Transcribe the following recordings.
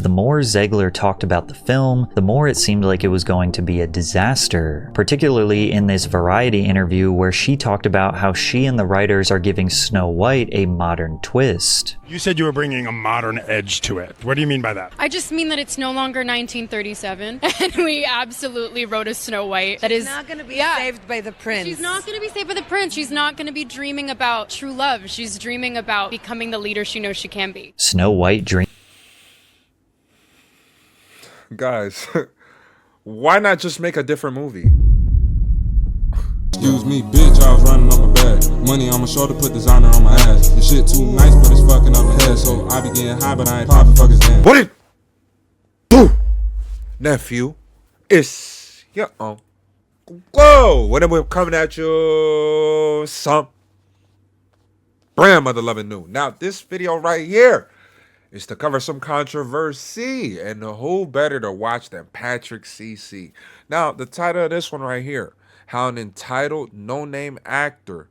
The more Zegler talked about the film, the more it seemed like it was going to be a disaster, particularly in this Variety interview where she talked about how she and the writers are giving Snow White a modern twist. You said you were bringing a modern edge to it. What do you mean by that? I just mean that it's no longer 1937, and we absolutely wrote a Snow White that is not going to be saved by the prince. She's not going to be saved by the prince. She's not going to be dreaming about true love. She's dreaming about becoming the leader she knows she can be. Snow White dream. Guys, why not just make a different movie? Excuse me, bitch, I was running on my back. Money on my shoulder, put designer on my ass. This shit too nice, but it's fucking up my head. So I be getting high, but I ain't popping fuckers in. What it do? Nephew, it's your uncle. Whoa, when we're coming at you, some grandmother loving new. Now, this video right here is to cover some controversy, and who better to watch than Patrick CC. Now, the title of this one right here, how an entitled no-name actor,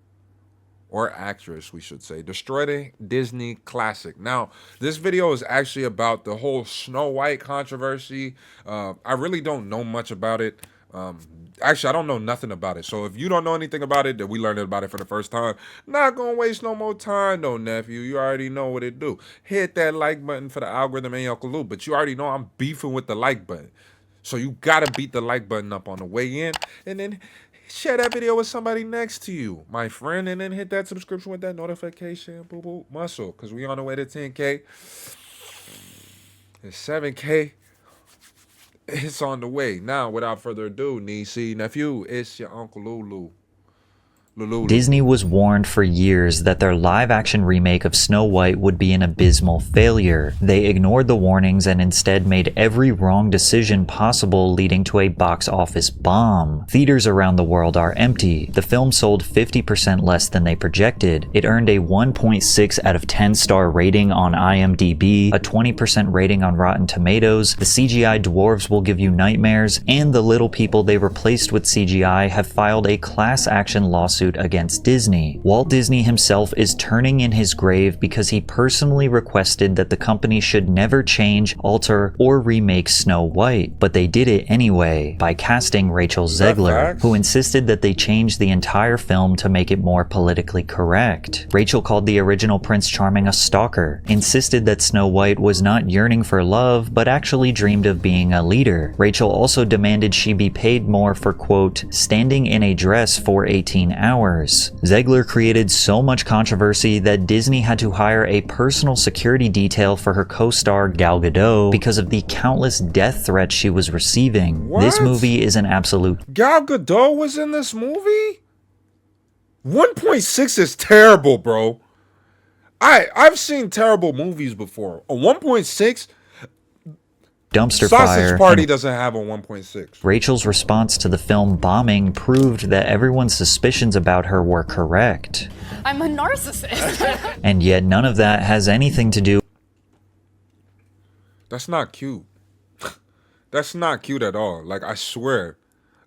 or actress we should say, destroyed a Disney classic. Now, this video is actually about the whole Snow White controversy. I really don't know much about it. Actually, I don't know nothing about it. So if you don't know anything about it, that we learned about it for the first time, not gonna waste no more time though, nephew. You already know what it do. Hit that like button for the algorithm and Uncle Lou, but you already know I'm beefing with the like button. So you gotta beat the like button up on the way in, and then share that video with somebody next to you, my friend, and then hit that subscription with that notification, boo boo muscle, because we on the way to 10K. And 7K. It's on the way. Now, without further ado, niece, nephew, it's your Uncle Lulu. Disney was warned for years that their live-action remake of Snow White would be an abysmal failure. They ignored the warnings and instead made every wrong decision possible, leading to a box office bomb. Theaters around the world are empty. The film sold 50% less than they projected. It earned a 1.6 out of 10 star rating on IMDb, a 20% rating on Rotten Tomatoes, the CGI dwarves will give you nightmares, and the little people they replaced with CGI have filed a class action lawsuit against Disney. Walt Disney himself is turning in his grave because he personally requested that the company should never change, alter, or remake Snow White, but they did it anyway by casting Rachel Zegler, who insisted that they change the entire film to make it more politically correct. Rachel called the original Prince Charming a stalker, insisted that Snow White was not yearning for love, but actually dreamed of being a leader. Rachel also demanded she be paid more for, quote, standing in a dress for 18 hours. Zegler created so much controversy that Disney had to hire a personal security detail for her co-star Gal Gadot because of the countless death threats she was receiving. What? This movie is an absolute... Gal Gadot was in this movie? 1.6 is terrible, bro. I've seen terrible movies before. A 1.6... dumpster Sausage fire. Party doesn't have a 1.6. Rachel's response to the film bombing proved that everyone's suspicions about her were correct. I'm a narcissist. And yet none of that has anything to do. That's not cute. That's not cute at all. Like, I swear.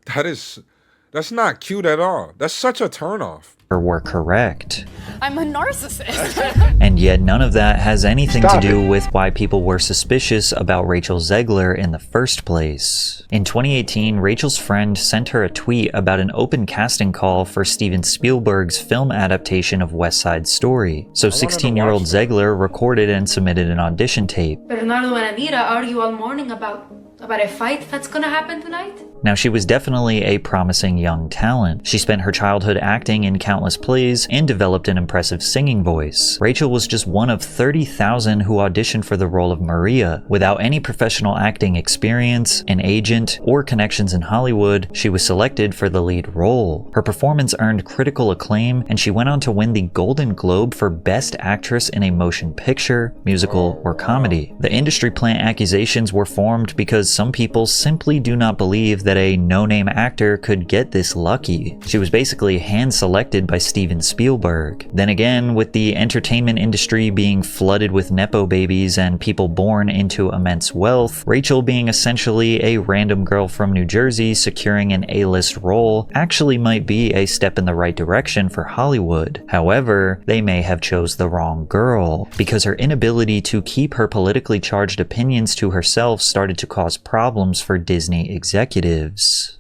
That's not cute at all. That's such a turnoff. Were correct. I'm a narcissist. And yet none of that has anything to do with why people were suspicious about Rachel Zegler in the first place. In 2018, Rachel's friend sent her a tweet about an open casting call for Steven Spielberg's film adaptation of West Side Story. So 16-year-old Zegler recorded and submitted an audition tape. Bernardo and Anita argue all morning about a fight that's gonna happen tonight? Now, she was definitely a promising young talent. She spent her childhood acting in countless plays and developed an impressive singing voice. Rachel was just one of 30,000 who auditioned for the role of Maria. Without any professional acting experience, an agent, or connections in Hollywood, she was selected for the lead role. Her performance earned critical acclaim, and she went on to win the Golden Globe for Best Actress in a Motion Picture, Musical, or Comedy. The industry plant accusations were formed because some people simply do not believe that that a no-name actor could get this lucky. She was basically hand-selected by Steven Spielberg. Then again, with the entertainment industry being flooded with nepo babies and people born into immense wealth, Rachel being essentially a random girl from New Jersey securing an A-list role actually might be a step in the right direction for Hollywood. However, they may have chose the wrong girl, because her inability to keep her politically charged opinions to herself started to cause problems for Disney executives.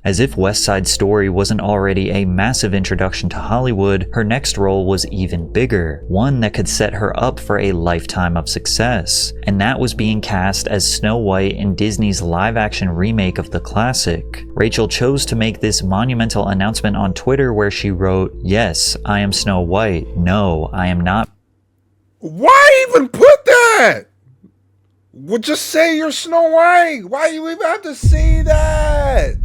As if West Side Story wasn't already a massive introduction to Hollywood, her next role was even bigger, one that could set her up for a lifetime of success, and that was being cast as Snow White in Disney's live-action remake of the classic. Rachel chose to make this monumental announcement on Twitter where she wrote, "Yes, I am Snow White. No, I am not." Why even put that? Well, just say you're Snow White. Why you even have to say that?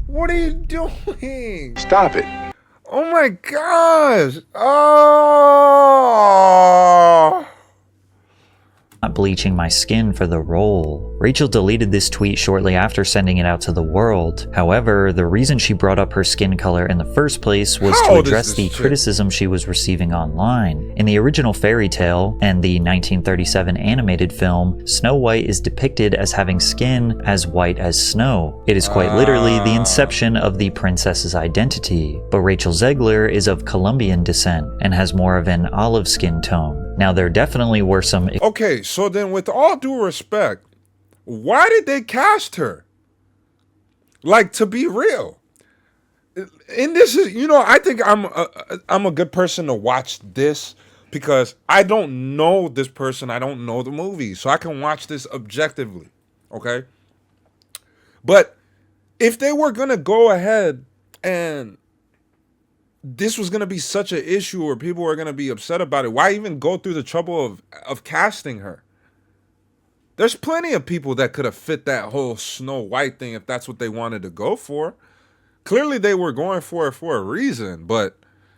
What are you doing? Stop it. Oh my gosh. Oh. Not bleaching my skin for the role. Rachel deleted this tweet shortly after sending it out to the world. However, the reason she brought up her skin color in the first place was to address the criticism she was receiving online. In the original fairy tale and the 1937 animated film, Snow White is depicted as having skin as white as snow. It is quite literally the inception of the princess's identity. But Rachel Zegler is of Colombian descent and has more of an olive skin tone. Now, there definitely were some... Okay, so then with all due respect, why did they cast her? Like, to be real. And this is, you know, I think I'm a good person to watch this because I don't know this person. I don't know the movie. So I can watch this objectively, okay? But if they were going to go ahead and this was going to be such an issue or people were going to be upset about it, why even go through the trouble of casting her? There's plenty of people that could have fit that whole Snow White thing if that's what they wanted to go for. Clearly they were going for it for a reason, but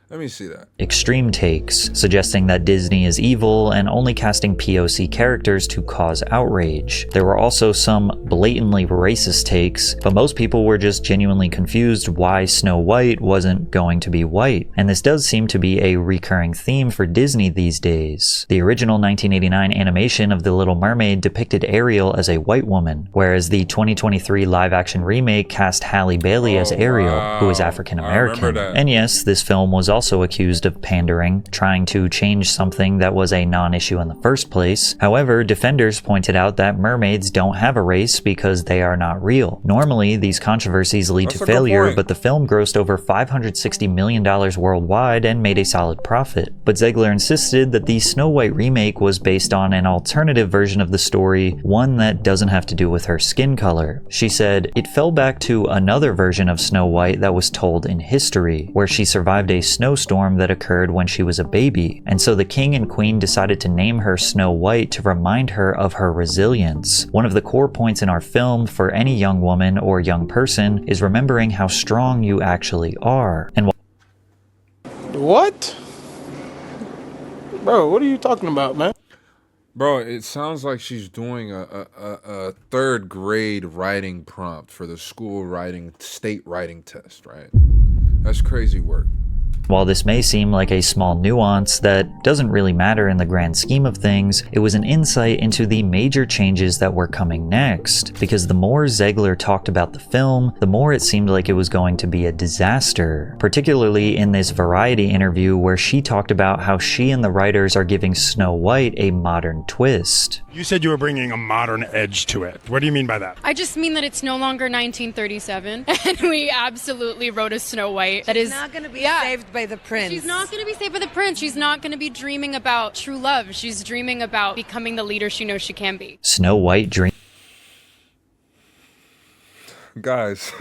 let me see that. Extreme takes, suggesting that Disney is evil and only casting POC characters to cause outrage. There were also some blatantly racist takes, but most people were just genuinely confused why Snow White wasn't going to be white. And this does seem to be a recurring theme for Disney these days. The original 1989 animation of The Little Mermaid depicted Ariel as a white woman, whereas the 2023 live-action remake cast Halle Bailey as Ariel, who is African American. And yes, this film was also accused of pandering, trying to change something that was a non-issue in the first place. However, defenders pointed out that mermaids don't have a race because they are not real. Normally, these controversies lead to failure, but the film grossed over $560 million worldwide and made a solid profit. But Zegler insisted that the Snow White remake was based on an alternative version of the story, one that doesn't have to do with her skin color. She said, "It fell back to another version of Snow White that was told in history, where she survived a snowstorm that occurred when she was a baby, and so the king and queen decided to name her Snow White to remind her of her resilience. One of the core points in our film for any young woman or young person is remembering how strong you actually are." And what? Bro, what are you talking about, man? Bro, it sounds like she's doing a third grade writing prompt for the school state writing test, right? That's crazy work. While this may seem like a small nuance that doesn't really matter in the grand scheme of things, it was an insight into the major changes that were coming next, because the more Zegler talked about the film, the more it seemed like it was going to be a disaster, particularly in this Variety interview where she talked about how she and the writers are giving Snow White a modern twist. You said you were bringing a modern edge to it. What do you mean by that? I just mean that it's no longer 1937, and we absolutely wrote a Snow White that is not going to be saved by the prince. She's not going to be saved by the prince. She's not going to be dreaming about true love. She's dreaming about becoming the leader she knows she can be. Snow White dream. Guys,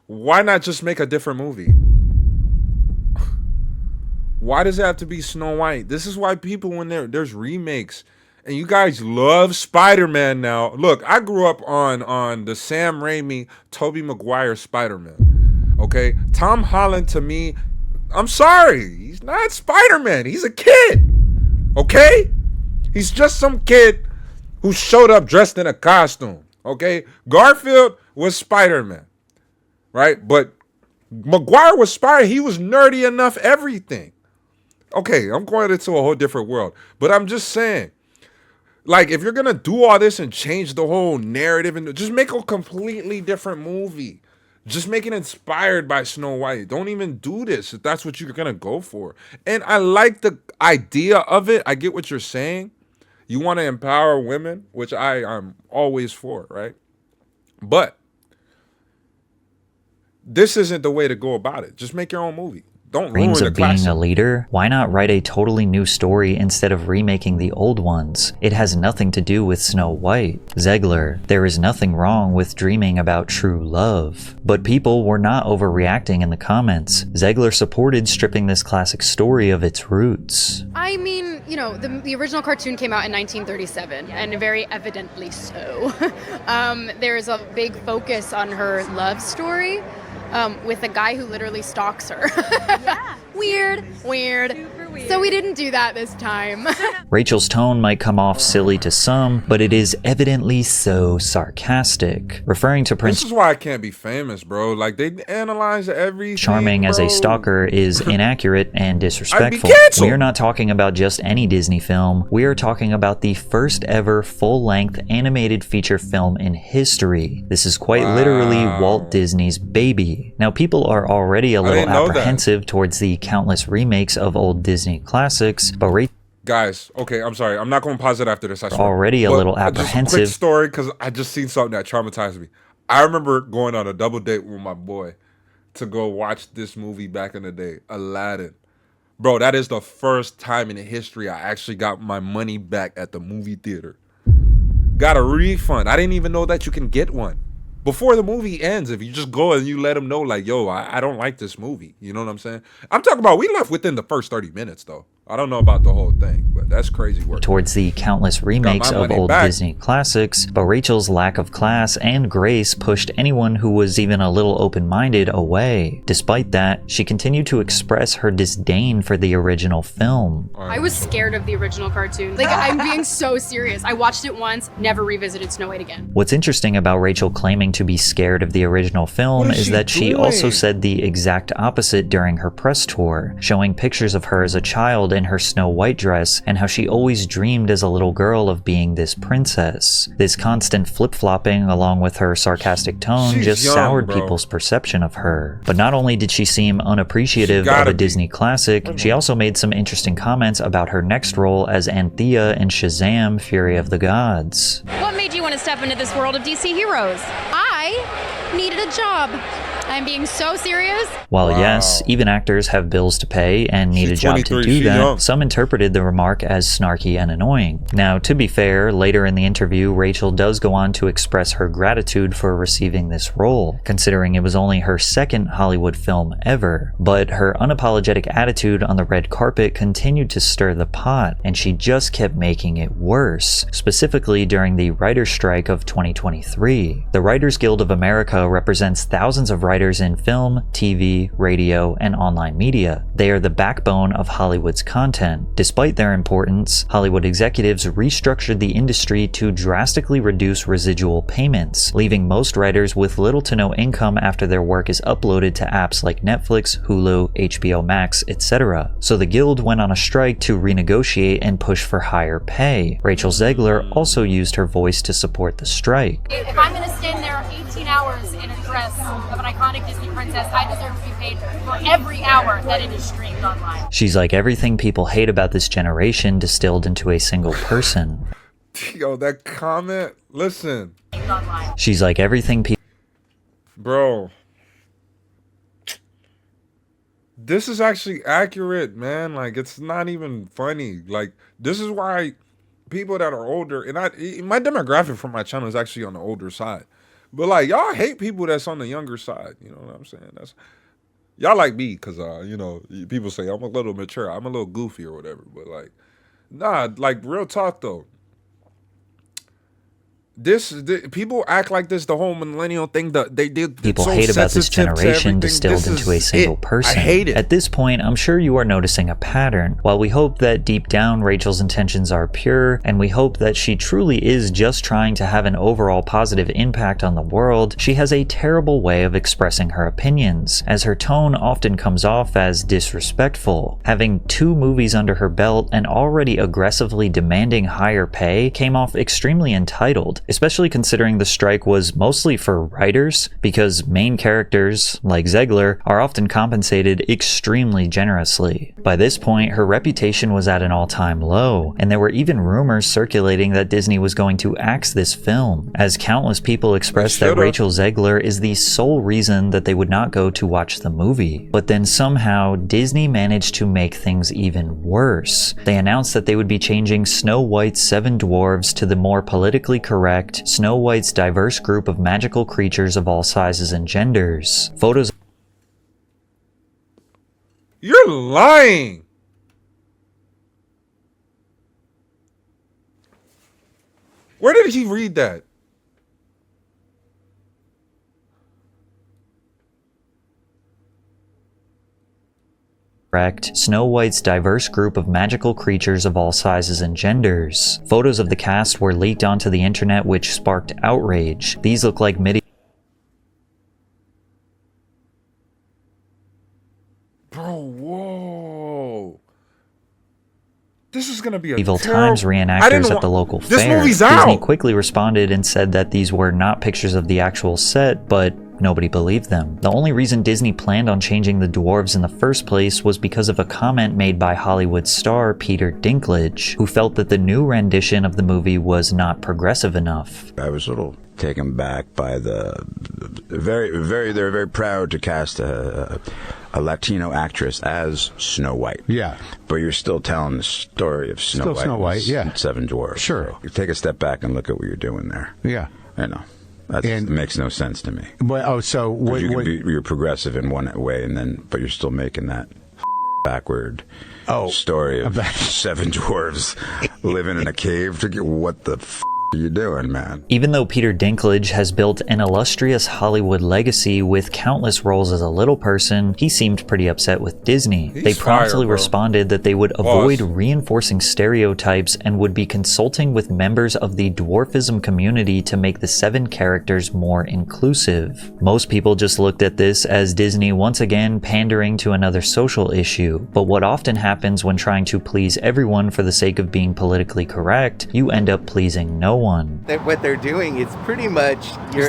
why not just make a different movie? Why does it have to be Snow White? This is why people, when there's remakes, and you guys love Spider-Man now. Look, I grew up on the Sam Raimi, Tobey Maguire Spider-Man. Okay? Tom Holland, to me, I'm sorry, he's not Spider-Man. He's a kid. Okay? He's just some kid who showed up dressed in a costume. Okay? Garfield was Spider-Man. right? But Maguire was spy. He was nerdy enough, everything. Okay, I'm going into a whole different world. But I'm just saying, like, if you're going to do all this and change the whole narrative, and just make a completely different movie. Just make it inspired by Snow White. Don't even do this if that's what you're going to go for. And I like the idea of it. I get what you're saying. You want to empower women, which I'm always for, right? But this isn't the way to go about it. Just make your own movie. Don't ruin Dreams the of being classic. a leader? Why not write a totally new story instead of remaking the old ones? It has nothing to do with Snow White. Zegler, there is nothing wrong with dreaming about true love. But people were not overreacting in the comments. Zegler supported stripping this classic story of its roots. I mean, you know, the original cartoon came out in 1937, and very evidently so. There's a big focus on her love story. With a guy who literally stalks her. Yeah. Weird. Super weird. So we didn't do that this time. Rachel's tone might come off silly to some, but it is evidently so sarcastic. Referring to Prince This is why I can't be famous, bro. Like, they analyze everything, Charming bro. as a stalker is inaccurate and disrespectful. canceled. We are not talking about just any Disney film. We are talking about the first ever full-length animated feature film in history. This is quite literally Walt Disney's baby. Now, people are already a little didn't know that. apprehensive towards the countless remakes of old Disney classics, but Guys, okay, I'm sorry. I'm not going to pause it after this. I swear. already a But little Just a apprehensive. quick story, because I just seen something that traumatized me. I remember going on a double date with my boy to go watch this movie back in the day, Aladdin. Bro, that is the first time in history I actually got my money back at the movie theater. Got a refund. I didn't even know that you can get one. Before the movie ends, if you just go and you let them know, like, yo, I don't like this movie. You know what I'm saying? I'm talking about we left within the first 30 minutes, though. I don't know about the whole thing, but that's crazy work. Towards the countless remakes of money old back. Disney classics, but Rachel's lack of class and grace pushed anyone who was even a little open-minded away. Despite that, she continued to express her disdain for the original film. I was scared of the original cartoon. Like, I'm being so serious. I watched it once, never revisited Snow White again. What's interesting about Rachel claiming to be scared of the original film What is is she that she doing? also said the exact opposite during her press tour, showing pictures of her as a child in her Snow White dress and how she always dreamed as a little girl of being this princess. This constant flip-flopping along with her sarcastic tone She's just young, soured bro. people's perception of her. But not only did she seem unappreciative She of gotta a be. Disney classic, she also made some interesting comments about her next role as Anthea in Shazam! Fury of the Gods. What made you want to step into this world of DC heroes? I needed a job. I'm being so serious. While yes, even actors have bills to pay and need a She's job to 23, do she that, young. some interpreted the remark as snarky and annoying. Now, to be fair, later in the interview, Rachel does go on to express her gratitude for receiving this role, considering it was only her second Hollywood film ever. But her unapologetic attitude on the red carpet continued to stir the pot, and she just kept making it worse, specifically during the writer's strike of 2023. The Writers Guild of America represents thousands of writers in film, TV, radio, and online media. They are the backbone of Hollywood's content. Despite their importance, Hollywood executives restructured the industry to drastically reduce residual payments, leaving most writers with little to no income after their work is uploaded to apps like Netflix, Hulu, HBO Max, etc. So the guild went on a strike to renegotiate and push for higher pay. Rachel Zegler also used her voice to support the strike. If I'm going to stand there 18 hours in a dress of an iconic Disney princess, I deserve to be paid for every hour that it is streamed online. She's like everything people hate about this generation distilled into a single person. Yo, that comment, listen. She's like everything people Bro. This is actually accurate, man. Like, it's not even funny. Like, this is why people that are older, and my demographic for my channel is actually on the older side. But, like, y'all hate people that's on the younger side. You know what I'm saying? Y'all like me because, you know, people say I'm a little mature. I'm a little goofy or whatever. But, like, nah, like, real talk, though. People act like this, the whole millennial thing, they did. People hate about this generation distilled into a single person. I hate it. At this point, I'm sure you are noticing a pattern. While we hope that deep down Rachel's intentions are pure, and we hope that she truly is just trying to have an overall positive impact on the world, she has a terrible way of expressing her opinions, as her tone often comes off as disrespectful. Having 2 movies under her belt and already aggressively demanding higher pay came off extremely entitled, especially considering the strike was mostly for writers, because main characters, like Zegler, are often compensated extremely generously. By this point, her reputation was at an all-time low, and there were even rumors circulating that Disney was going to axe this film, as countless people expressed that Rachel Zegler is the sole reason that they would not go to watch the movie. But then somehow, Disney managed to make things even worse. They announced that they would be changing Snow White's 7 Dwarves to the more politically correct Snow White's diverse group of magical creatures of all sizes and genders. Photos. You're lying. Where did he read that? Snow White's diverse group of magical creatures of all sizes and genders. Photos of the cast were leaked onto the internet, which sparked outrage. These look like Bro, whoa. This is gonna be a Medieval Times reenactors at the local fair. This movie's out. Disney quickly responded and said that these were not pictures of the actual set, but nobody believed them. The only reason Disney planned on changing the dwarves in the first place was because of a comment made by Hollywood star Peter Dinklage, who felt that the new rendition of the movie was not progressive enough. I was a little taken back by they're very proud to cast a Latino actress as Snow White. Yeah. But you're still telling the story of Snow White, yeah. Seven Dwarves. Sure. So you take a step back and look at what you're doing there. Yeah. I know. That makes no sense to me. But, you're progressive in one way, but you're still making that backward story of 7 dwarves living in a cave. What the are you doing, man? Even though Peter Dinklage has built an illustrious Hollywood legacy with countless roles as a little person, he seemed pretty upset with Disney. They promptly responded that they would avoid reinforcing stereotypes and would be consulting with members of the dwarfism community to make the 7 characters more inclusive. Most people just looked at this as Disney once again pandering to another social issue, but what often happens when trying to please everyone for the sake of being politically correct, you end up pleasing no one. What they're doing is pretty much you're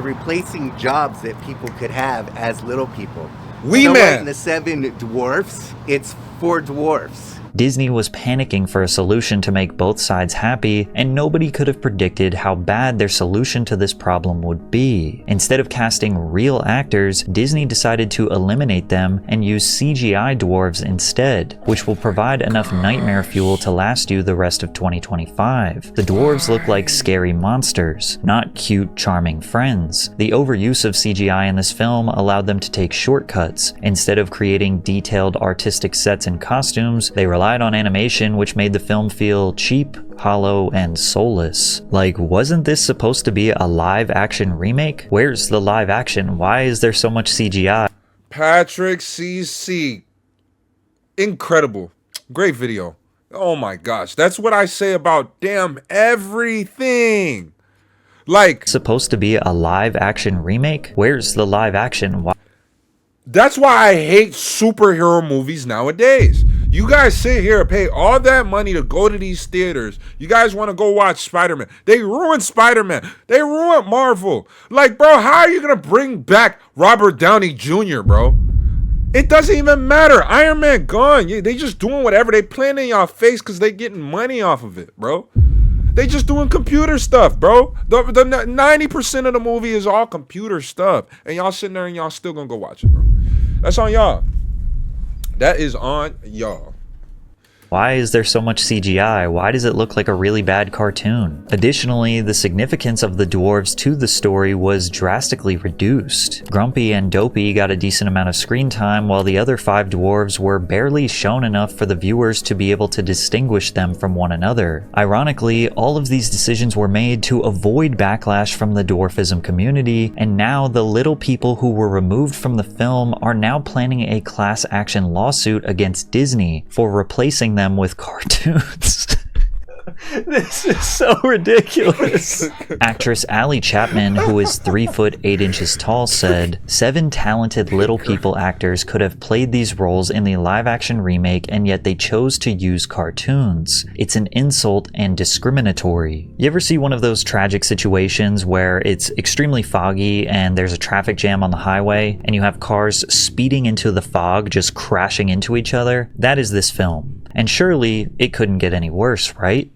replacing jobs that people could have as little people. Snow White and the 7 Dwarfs, it's 4 dwarfs. Disney was panicking for a solution to make both sides happy, and nobody could have predicted how bad their solution to this problem would be. Instead of casting real actors, Disney decided to eliminate them and use CGI dwarves instead, which will provide enough nightmare fuel to last you the rest of 2025. The dwarves look like scary monsters, not cute, charming friends. The overuse of CGI in this film allowed them to take shortcuts. Instead of creating detailed artistic sets and costumes, they relied on animation, which made the film feel cheap, hollow, and soulless. Like, wasn't this supposed to be a live-action remake? Where's the live action? Why is there so much CGI? Patrick CC. Incredible. Great video. Oh my gosh. That's what I say about damn everything. Like, supposed to be a live-action remake? Where's the live action? Why? That's why I hate superhero movies nowadays. You guys sit here and pay all that money to go to these theaters. You guys want to go watch Spider-Man. They ruined Spider-Man. They ruined Marvel. Like, bro, how are you going to bring back Robert Downey Jr., bro? It doesn't even matter. Iron Man gone. They just doing whatever. They playing in y'all face because they getting money off of it, bro. They just doing computer stuff, bro. The 90% of the movie is all computer stuff. And y'all sitting there and y'all still going to go watch it, bro. That's on y'all. That is on y'all. Why is there so much CGI? Why does it look like a really bad cartoon? Additionally, the significance of the dwarves to the story was drastically reduced. Grumpy and Dopey got a decent amount of screen time, while the other 5 dwarves were barely shown enough for the viewers to be able to distinguish them from one another. Ironically, all of these decisions were made to avoid backlash from the dwarfism community, and now the little people who were removed from the film are now planning a class action lawsuit against Disney for replacing them with cartoons. This is so ridiculous. Actress Allie Chapman, who is 3 foot 8 inches tall, said, 7 talented little people actors could have played these roles in the live action remake, and yet they chose to use cartoons. It's an insult and discriminatory. You ever see one of those tragic situations where it's extremely foggy and there's a traffic jam on the highway and you have cars speeding into the fog, just crashing into each other? That is this film. And surely it couldn't get any worse, right?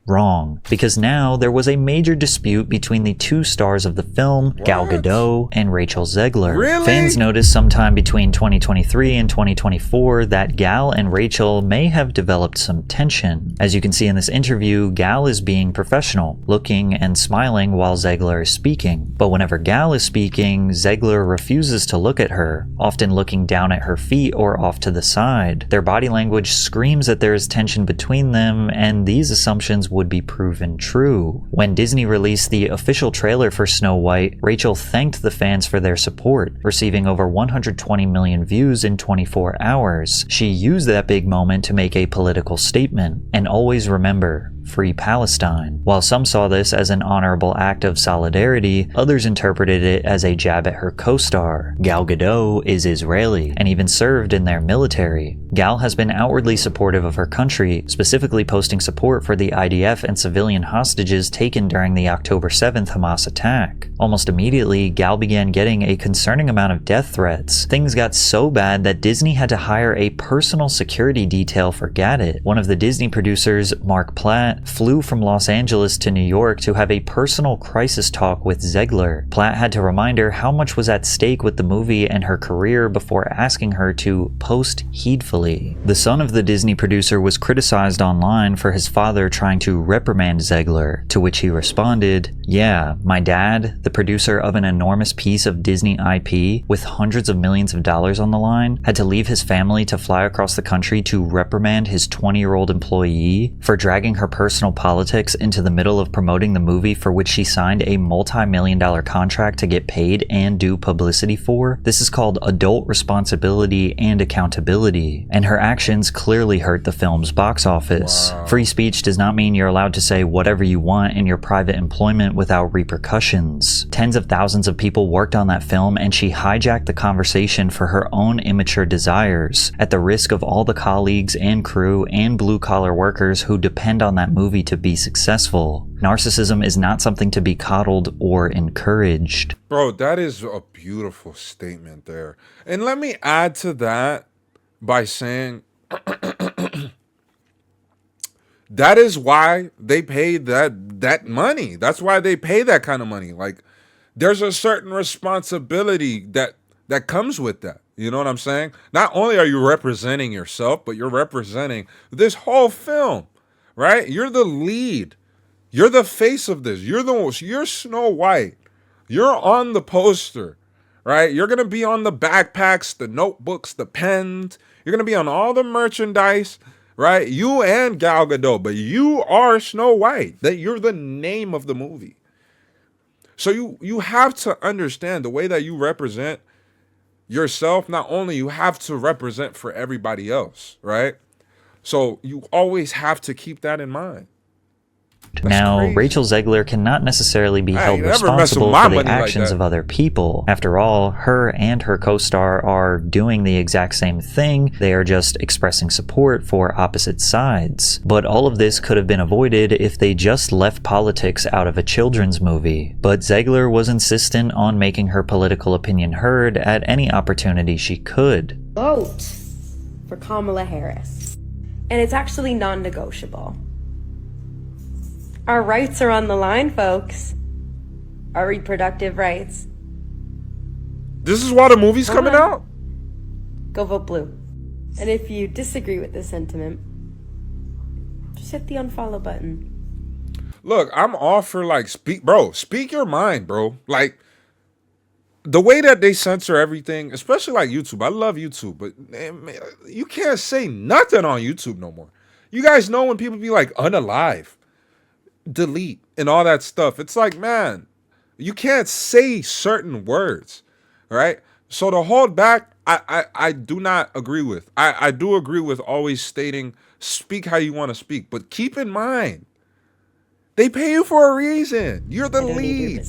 Wrong, because now there was a major dispute between the 2 stars of the film, Gal Gadot and Rachel Zegler. Really? Fans noticed sometime between 2023 and 2024 that Gal and Rachel may have developed some tension. As you can see in this interview, Gal is being professional, looking and smiling while Zegler is speaking. But whenever Gal is speaking, Zegler refuses to look at her, often looking down at her feet or off to the side. Their body language screams that there is tension between them, and these assumptions would be proven true. When Disney released the official trailer for Snow White, Rachel thanked the fans for their support, receiving over 120 million views in 24 hours. She used that big moment to make a political statement. And always remember, Free Palestine. While some saw this as an honorable act of solidarity, others interpreted it as a jab at her co-star. Gal Gadot is Israeli and even served in their military. Gal has been outwardly supportive of her country, specifically posting support for the IDF and civilian hostages taken during the October 7th Hamas attack. Almost immediately, Gal began getting a concerning amount of death threats. Things got so bad that Disney had to hire a personal security detail for Gadot. One of the Disney producers, Mark Platt, flew from Los Angeles to New York to have a personal crisis talk with Zegler. Platt had to remind her how much was at stake with the movie and her career before asking her to post heedfully. The son of the Disney producer was criticized online for his father trying to reprimand Zegler, to which he responded, "Yeah, my dad, the producer of an enormous piece of Disney IP with hundreds of millions of dollars on the line, had to leave his family to fly across the country to reprimand his 20-year-old employee for dragging her personal politics into the middle of promoting the movie for which she signed a multi-million-dollar contract to get paid and do publicity for. This is called adult responsibility and accountability, and her actions clearly hurt the film's box office. Wow. Free speech does not mean you're allowed to say whatever you want in your private employment without repercussions. Tens of thousands of people worked on that film, and she hijacked the conversation for her own immature desires, at the risk of all the colleagues and crew and blue-collar workers who depend on that movie to be successful. Narcissism is not something to be coddled or encouraged." Bro, that is a beautiful statement there. And let me add to that by saying that is why they paid that money. That's why they pay that kind of money. Like, there's a certain responsibility that comes with that. You know what I'm saying? Not only are you representing yourself, but you're representing this whole film, right? You're the lead. You're the face of this. You're Snow White. You're on the poster, right? You're going to be on the backpacks, the notebooks, the pens. You're going to be on all the merchandise, right? You and Gal Gadot, but you are Snow White. That you're the name of the movie. So you have to understand the way that you represent yourself. Not only you have to represent for everybody else, right? So you always have to keep that in mind. Now, crazy. Rachel Zegler cannot necessarily be held responsible for the actions of other people. After all, her and her co-star are doing the exact same thing. They are just expressing support for opposite sides. But all of this could have been avoided if they just left politics out of a children's movie. But Zegler was insistent on making her political opinion heard at any opportunity she could. Vote for Kamala Harris. And it's actually non-negotiable. Our rights are on the line, folks. Our reproductive rights. This is why the movie's coming out? Go vote blue. And if you disagree with this sentiment, Just hit the unfollow button. Look, I'm all for like speak your mind, bro. Like the way that they censor everything, especially like YouTube. I love YouTube, but man, you can't say nothing on YouTube no more. You guys know when people be like unalive, delete, and all that stuff. It's like, man, you can't say certain words, right? So to hold back, I do not agree with. I do agree with always stating, speak how you want to speak, but keep in mind, they pay you for a reason. You're the lead.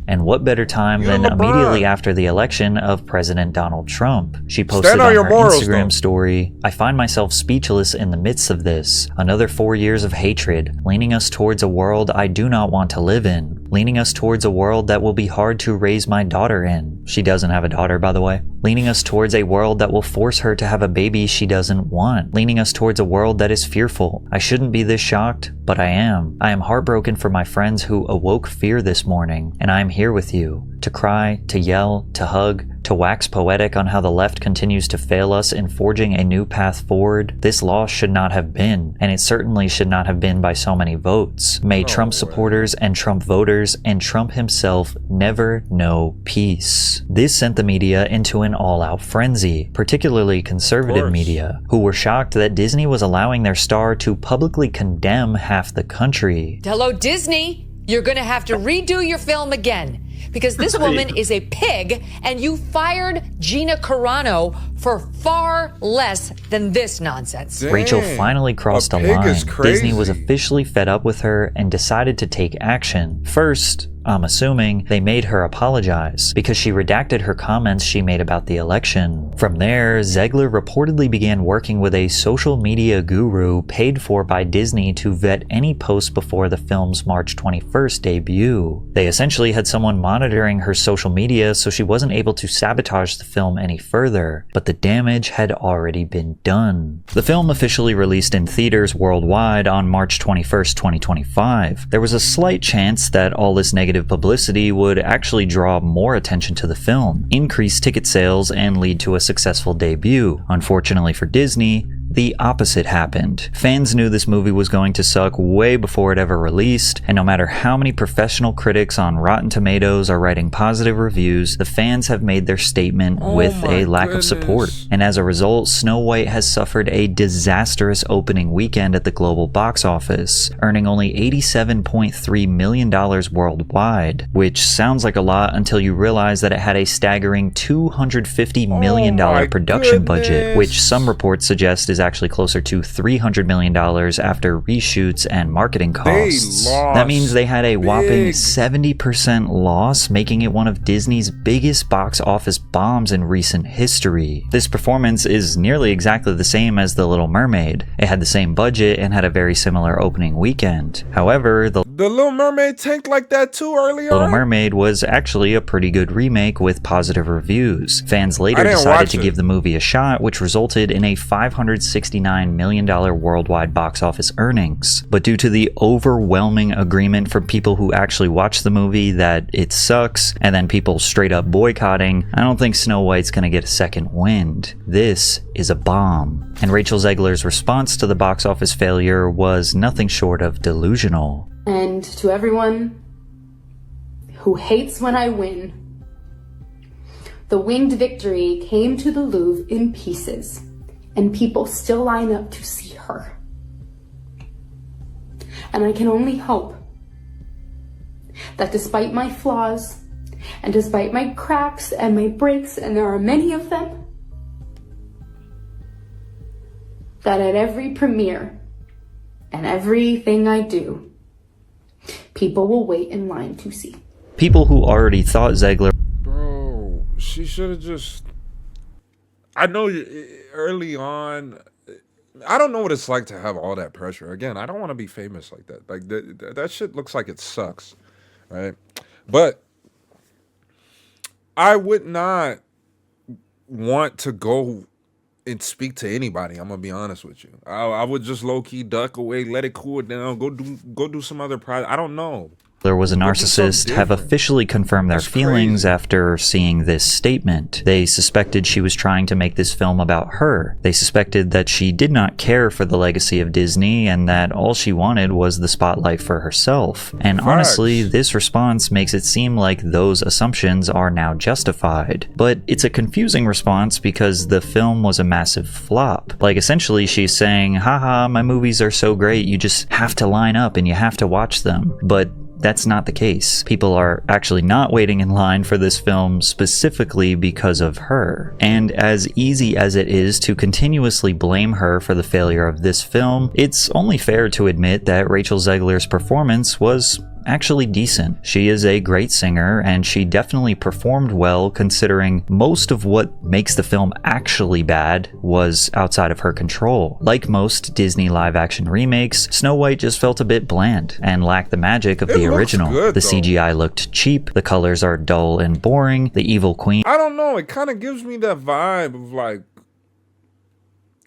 And what better time than LeBron. immediately after the election of President Donald Trump? She posted Stand on on your her morals, Instagram though. story, "I find myself speechless in the midst of this. Another 4 years of hatred, leaning us towards a world I do not want to live in. Leaning us towards a world that will be hard to raise my daughter in." She doesn't have a daughter, by the way. "Leaning us towards a world that will force her to have a baby she doesn't want. Leaning us towards a world that is fearful. I shouldn't be this shocked, but I am. I am heartbroken for my friends who awoke fear this morning, and I am here with you. To cry, to yell, to hug, to wax poetic on how the left continues to fail us in forging a new path forward. This loss should not have been, and it certainly should not have been by so many votes. May Trump supporters and Trump voters and Trump himself never know peace." This sent the media into an all-out frenzy, particularly conservative media, who were shocked that Disney was allowing their star to publicly condemn half the country. Hello, Disney. You're going to have to redo your film again. Because this woman is a pig, and you fired Gina Carano for far less than this nonsense. Dang, Rachel finally crossed a line. Disney was officially fed up with her and decided to take action. First, I'm assuming, they made her apologize because she redacted her comments she made about the election. From there, Zegler reportedly began working with a social media guru paid for by Disney to vet any posts before the film's March 21st debut. They essentially had someone monitoring her social media so she wasn't able to sabotage the film any further, but the damage had already been done. The film officially released in theaters worldwide on March 21st, 2025. There was a slight chance that all this negative publicity would actually draw more attention to the film, increase ticket sales, and lead to a successful debut. Unfortunately for Disney, the opposite happened. Fans knew this movie was going to suck way before it ever released, and no matter how many professional critics on Rotten Tomatoes are writing positive reviews, the fans have made their statement with a lack of support. And as a result, Snow White has suffered a disastrous opening weekend at the global box office, earning only $87.3 million worldwide, which sounds like a lot until you realize that it had a staggering $250 million production budget, which some reports suggest is actually closer to $300 million after reshoots and marketing costs. That means they had a whopping 70% loss, making it one of Disney's biggest box office bombs in recent history. This performance is nearly exactly the same as The Little Mermaid. It had the same budget and had a very similar opening weekend. However, The Little Mermaid tanked like that too earlier. Little Mermaid was actually a pretty good remake with positive reviews. Fans later decided to give the movie a shot, which resulted in a $569 million worldwide box office earnings. But due to the overwhelming agreement from people who actually watched the movie that it sucks, and then people straight up boycotting, I don't think Snow White's gonna get a second wind. This is a bomb. And Rachel Zegler's response to the box office failure was nothing short of delusional. And to everyone who hates when I win, the winged victory came to the Louvre in pieces, and people still line up to see her. And I can only hope that despite my flaws, and despite my cracks and my breaks, and there are many of them, that at every premiere and everything I do, people will wait in line to see. People who already thought Zegler... Bro, she should have just... I know early on... I don't know what it's like to have all that pressure. Again, I don't want to be famous like that. Like, that shit looks like it sucks, right? But I would not want to go and speak to anybody. I'm gonna be honest with you. I would just low key duck away, let it cool down, go do some other project. I don't know. was a narcissist have officially confirmed their feelings after seeing this statement. They suspected she was trying to make this film about her. They suspected that she did not care for the legacy of Disney and that all she wanted was the spotlight for herself. And honestly, this response makes it seem like those assumptions are now justified. But it's a confusing response because the film was a massive flop. Like, essentially she's saying, haha, my movies are so great, you just have to line up and you have to watch them. But that's not the case. People are actually not waiting in line for this film specifically because of her. And as easy as it is to continuously blame her for the failure of this film, it's only fair to admit that Rachel Zegler's performance was actually decent. She is a great singer, and she definitely performed well considering most of what makes the film actually bad was outside of her control. Like most Disney live-action remakes, Snow White just felt a bit bland and lacked the magic of the original. The CGI looked cheap, the colors are dull and boring, the evil queen, I don't know, it kind of gives me that vibe of like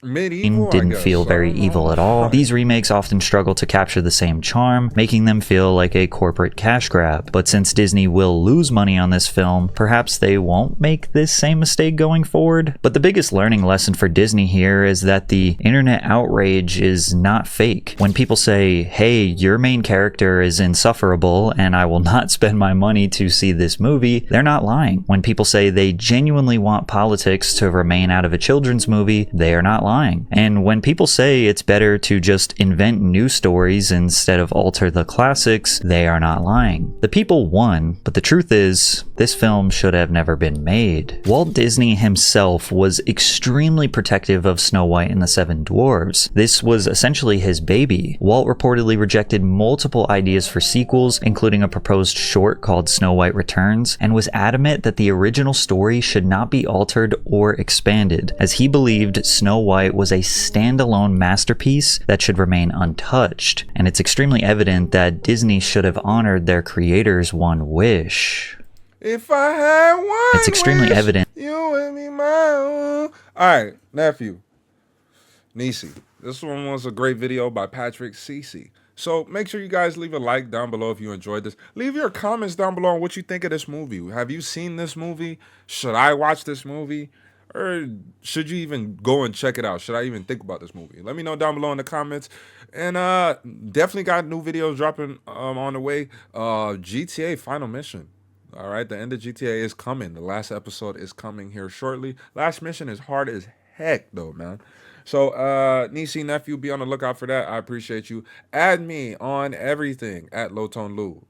medieval, didn't feel very evil at all. These remakes often struggle to capture the same charm, making them feel like a corporate cash grab. But since Disney will lose money on this film, perhaps they won't make this same mistake going forward. But the biggest learning lesson for Disney here is that the internet outrage is not fake. When people say, hey, your main character is insufferable and I will not spend my money to see this movie, they're not lying. When people say they genuinely want politics to remain out of a children's movie, they are not lying. And when people say it's better to just invent new stories instead of alter the classics, they are not lying. The people won, but the truth is, this film should have never been made. Walt Disney himself was extremely protective of Snow White and the Seven Dwarves. This was essentially his baby. Walt reportedly rejected multiple ideas for sequels, including a proposed short called Snow White Returns, and was adamant that the original story should not be altered or expanded, as he believed Snow White was a standalone masterpiece that should remain untouched. And it's extremely evident that Disney should have honored their creator's one wish. If I had one It's extremely wish, evident. you would be my own. Alright, nephew. Nisi. This one was a great video by Patrick CC. So make sure you guys leave a like down below if you enjoyed this. Leave your comments down below on what you think of this movie. Have you seen this movie? Should I watch this movie? Or should you even go and check it out? Should I even think about this movie? Let me know down below in the comments. And definitely got new videos dropping on the way. GTA Final Mission. All right, the end of GTA is coming. The last episode is coming here shortly. Last mission is hard as heck, though, man. So, Nisi, nephew, be on the lookout for that. I appreciate you. Add me on everything at LowtoneLu.